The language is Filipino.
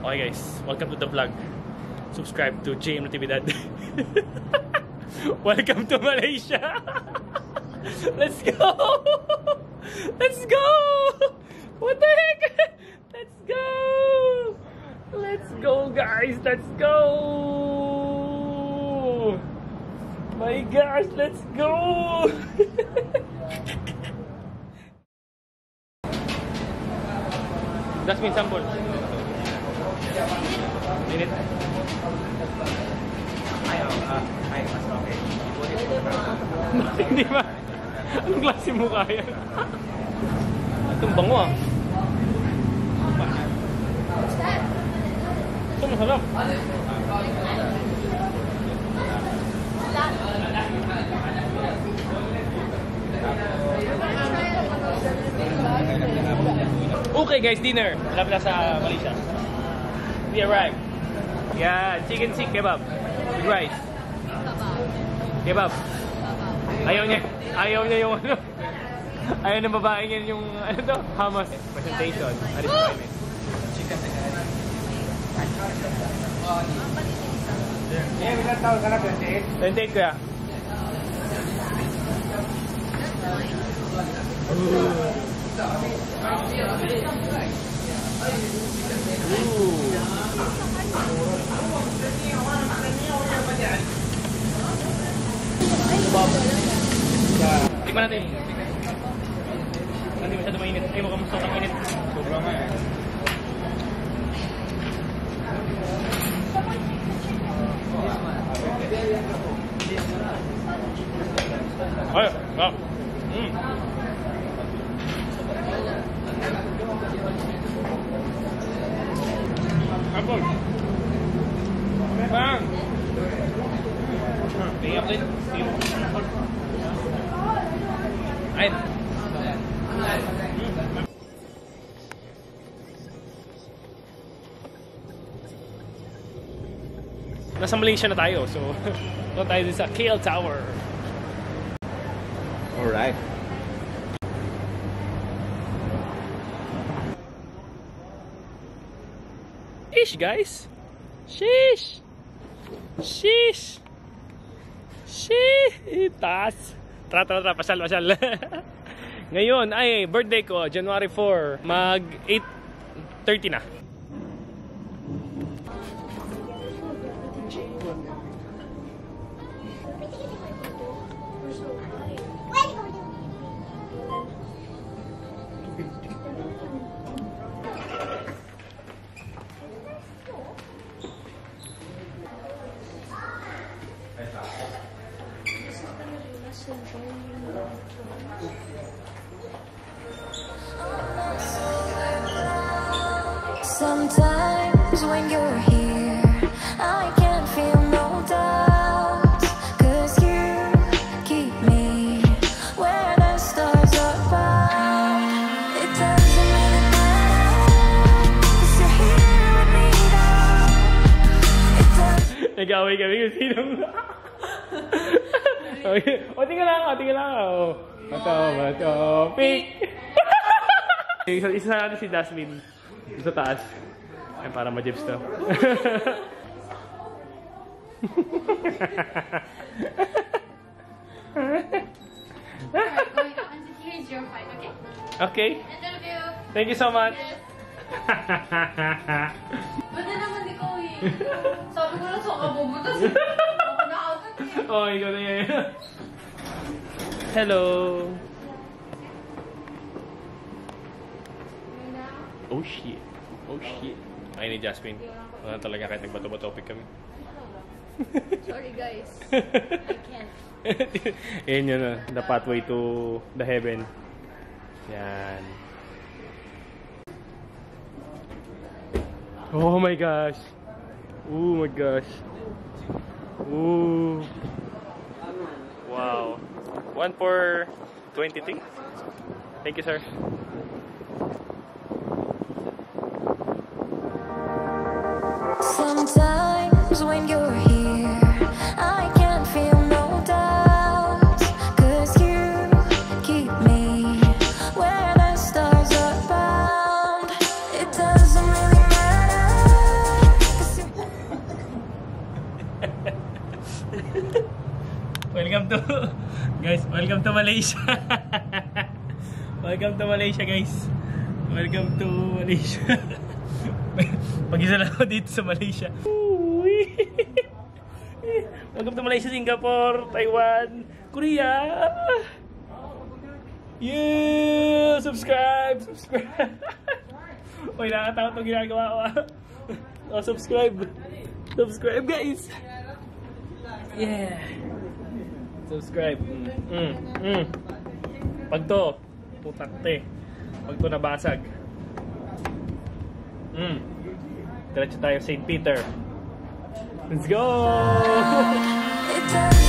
Okay guys, welcome to the vlog. Subscribe to JM Natividad. Welcome to Malaysia. Let's go. Let's go. What the heck? Let's go. Let's go guys. Let's go. My gosh, let's go. Jasmine, sample. Minute. Ayaw, ay, mas okay. Hindi ba? Anong klase mukha yan? Itong bango ah. Ito masarap. Okay guys, dinner. Malapit na sa Malaysia. We arrived. Yeah, chicken stick kebab with rice. Kebab. Ayaw niya yung ano. Ayaw ng babae niya yung ano to, hummus. Presentation. At this point. Chicken stick. Yeah, bilang tawag ka na 28? 28 kuya. Tikman natin. Hindi masyado mainit. Ay, mukhang masarap ang init. Sobrang nga eh. Ay, ah. Apple. Bang. Tingnan din. Ay. Nasa Malaysia na tayo, so doon tayo din sa KL Tower. Alright. Sheesh, guys. Sheesh. Sheesh. Sheesh. Taas. Tara, pasal. Ngayon ay birthday ko, January 4. Mag 8:30 na. Sometimes when you're here, I can't feel no doubt, 'cause you keep me where the stars are found. It doesn't really matter, 'cause you're here with me now. It doesn't. Nag-away kami kung sinong... O, tingnan lang. Mato, pick! Isa natin si Jasmine sa taas. Ay, para ma-jibs to. Here's your fight, okay? Okay. Thank you so much. Ba't na naman ikaw eh? Sabi ko lang sa kabubutas eh. Ako na agad eh. Oh, ikaw na yan. Hello. Oh shit. Ay ni Jasmine. Wala talaga kahit nagbato-topic kami. Sorry guys. I can't. Yan yun na. The pathway to the heaven. Yan. Oh my gosh. Oh my gosh. Ooh. Wow. 1 for 20 things. Thank you, sir. Sometimes when you're here, I can't feel no doubt, 'cause you keep me where the stars are found. It doesn't really matter. to guys, welcome to Malaysia. Welcome to Malaysia guys. Welcome to Malaysia. Pag-isa lang ako dito sa Malaysia. Welcome to Malaysia, Singapore, Taiwan, Korea. Yeah! Subscribe! Subscribe! Uy, nakatawa itong ginagawa ko. Oh, subscribe! Subscribe guys! Yeah! Subscribe. Pag to, putakte. Pag to nabasag. Diretso tayo St. Peter. Let's go! It does